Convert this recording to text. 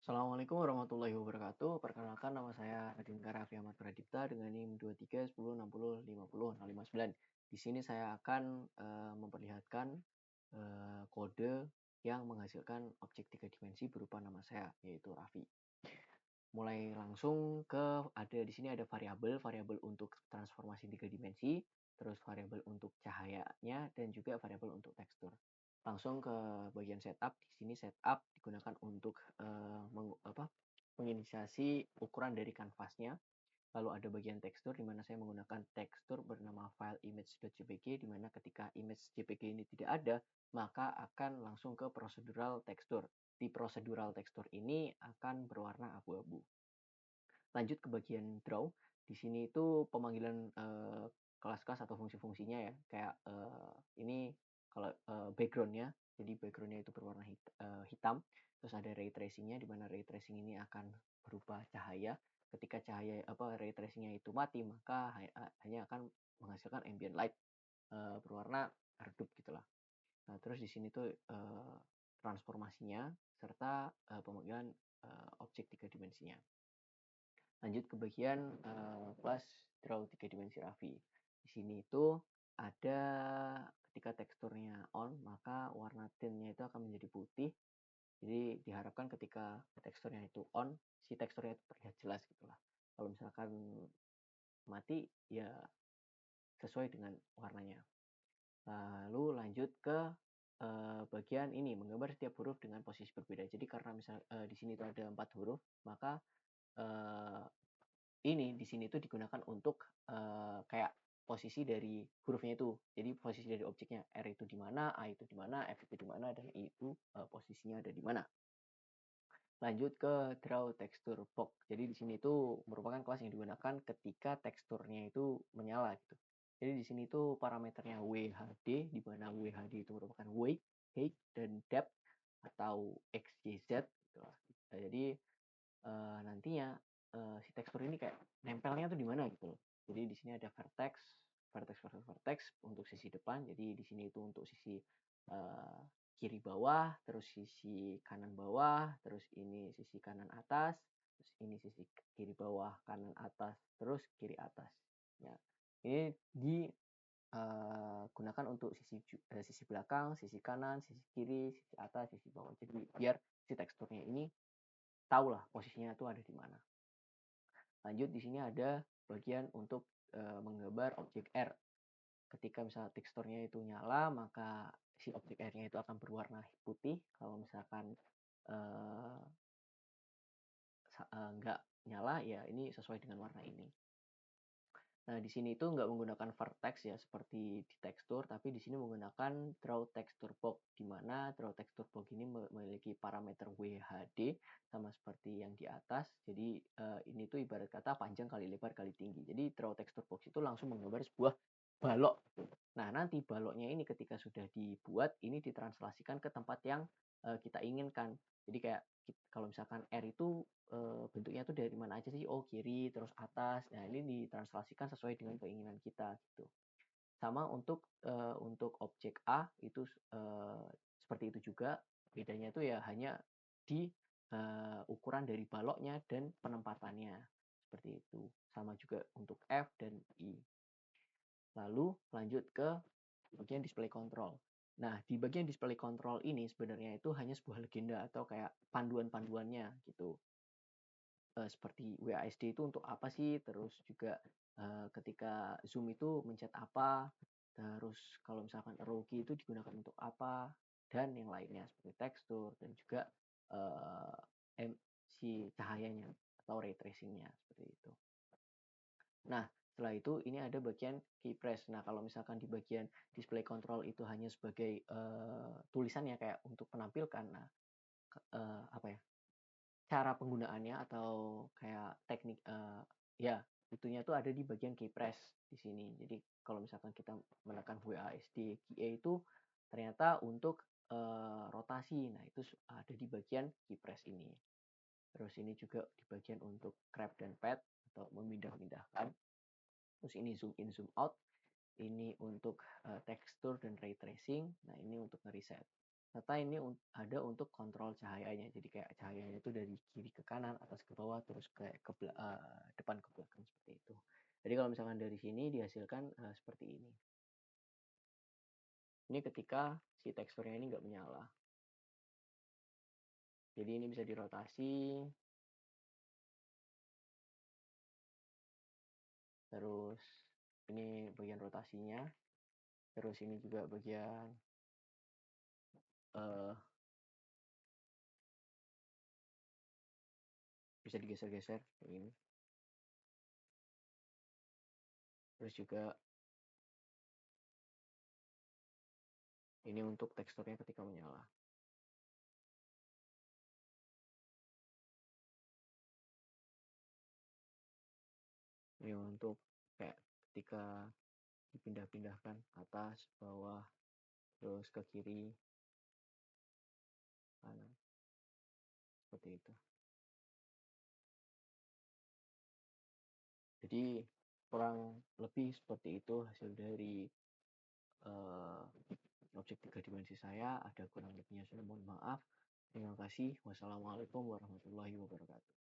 Assalamualaikum warahmatullahi wabarakatuh. Perkenalkan nama saya Adinka Raffi Ahmad Pradipta dengan NIM 2310605059. Di sini saya akan memperlihatkan kode yang menghasilkan objek 3 dimensi berupa nama saya, yaitu Raffi. Mulai langsung ke di sini ada variabel untuk transformasi 3 dimensi, terus variabel untuk cahayanya dan juga variabel untuk tekstur. Langsung ke bagian setup. Di sini setup digunakan untuk menginisiasi ukuran dari kanvasnya. Lalu ada bagian tekstur di mana saya menggunakan tekstur bernama file image.jpg, di mana ketika image JPG ini tidak ada, maka akan langsung ke procedural tekstur. Di procedural tekstur ini akan berwarna abu-abu. Lanjut ke bagian draw. Di sini itu pemanggilan kelas-kelas atau fungsi-fungsinya ya. Kayak ini kalau backgroundnya, jadi backgroundnya itu berwarna hitam. Terus ada ray tracingnya, di mana ray tracing ini akan berupa cahaya. Ketika ray tracingnya itu mati, maka hanya akan menghasilkan ambient light berwarna redup gitulah. Nah, terus di sini tuh transformasinya serta pemanggilan objek 3 dimensinya. Lanjut ke bagian plus draw 3 dimensi Raffi. Di sini itu ada ketika teksturnya on, maka warna tintnya itu akan menjadi putih. Jadi diharapkan ketika teksturnya itu on, si teksturnya itu terlihat jelas gitulah. Kalau misalkan mati, ya sesuai dengan warnanya. Lalu lanjut ke bagian ini, menggambar setiap huruf dengan posisi berbeda. Jadi karena misal di sini itu ada 4 huruf, maka ini di sini itu digunakan untuk kayak posisi dari hurufnya itu. Jadi posisi dari objeknya, R itu di mana, A itu di mana, F itu di mana, dan I itu posisinya ada di mana. Lanjut ke draw texture box. Jadi di sini itu merupakan kelas yang digunakan ketika teksturnya itu menyala gitu. Jadi di sini itu parameternya WHD, di mana WHD itu merupakan weight, height, dan depth atau XYZ gitu. Jadi nantinya si tekstur ini kayak nempelnya tuh di mana gitu loh. Jadi di sini ada vertex vertex untuk sisi depan. Jadi di sini itu untuk sisi kiri bawah, terus sisi kanan bawah, terus ini sisi kanan atas, terus ini sisi kiri bawah, kanan atas, terus kiri atas. Ya, ini digunakan untuk sisi belakang, sisi kanan, sisi kiri, sisi atas, sisi bawah. Jadi biar si teksturnya ini tahulah posisinya itu ada di mana. Lanjut di sini ada bagian untuk menggambar objek R. Ketika misalnya teksturnya itu nyala, maka si objek R-nya itu akan berwarna putih. Kalau misalkan nggak nyala, ya ini sesuai dengan warna ini. Nah, di sini itu nggak menggunakan vertex ya, seperti di tekstur, tapi di sini menggunakan draw texture box, di mana draw texture box ini memiliki parameter WHD, sama seperti yang di atas. Jadi, ini tuh ibarat kata panjang kali lebar kali tinggi. Jadi, draw texture box itu langsung menggambar sebuah balok. Nah, nanti baloknya ini ketika sudah dibuat, ini ditranslasikan ke tempat yang kita inginkan. Jadi kayak kalau misalkan R itu bentuknya tuh dari mana aja sih? Oh, kiri, terus atas. Nah, ini ditranslasikan sesuai dengan keinginan kita gitu. Sama untuk objek A itu seperti itu juga. Bedanya itu ya hanya di ukuran dari baloknya dan penempatannya. Seperti itu. Sama juga untuk F dan I. Lalu lanjut ke bagian display control. Nah, di bagian display control ini sebenarnya itu hanya sebuah legenda atau kayak panduan-panduannya gitu. Seperti WASD itu untuk apa sih, terus juga ketika zoom itu mencet apa, terus kalau misalkan arrow key itu digunakan untuk apa, dan yang lainnya seperti tekstur dan juga si cahayanya atau ray tracingnya seperti itu. Nah, setelah itu ini ada bagian key press. Nah, kalau misalkan di bagian display control itu hanya sebagai tulisannya kayak untuk penampilkan, nah apa ya, cara penggunaannya atau kayak teknik ya itunya tuh ada di bagian key press di sini. Jadi kalau misalkan kita menekan WASD key A itu ternyata untuk rotasi. Nah, itu ada di bagian key press ini. Terus ini juga di bagian untuk grab dan pad atau memindah-mindahkan. Terus ini zoom in zoom out. Ini untuk tekstur dan ray tracing. Nah, ini untuk ngereset. Serta ini ada untuk kontrol cahayanya. Jadi kayak cahayanya itu dari kiri ke kanan, atas ke bawah, terus kayak depan ke belakang seperti itu. Jadi kalau misalkan dari sini dihasilkan seperti ini. Ini ketika si teksturnya ini nggak menyala. Jadi ini bisa dirotasi. Terus ini bagian rotasinya. Terus ini juga bagian bisa digeser-geser kayak ini. Terus juga ini untuk teksturnya ketika menyala. Ini untuk kayak ketika dipindah-pindahkan atas, bawah, terus ke kiri, kanan, seperti itu. Jadi kurang lebih seperti itu hasil dari objek 3 dimensi saya. Ada kurang lebihnya, saya mohon maaf. Terima kasih. Wassalamualaikum warahmatullahi wabarakatuh.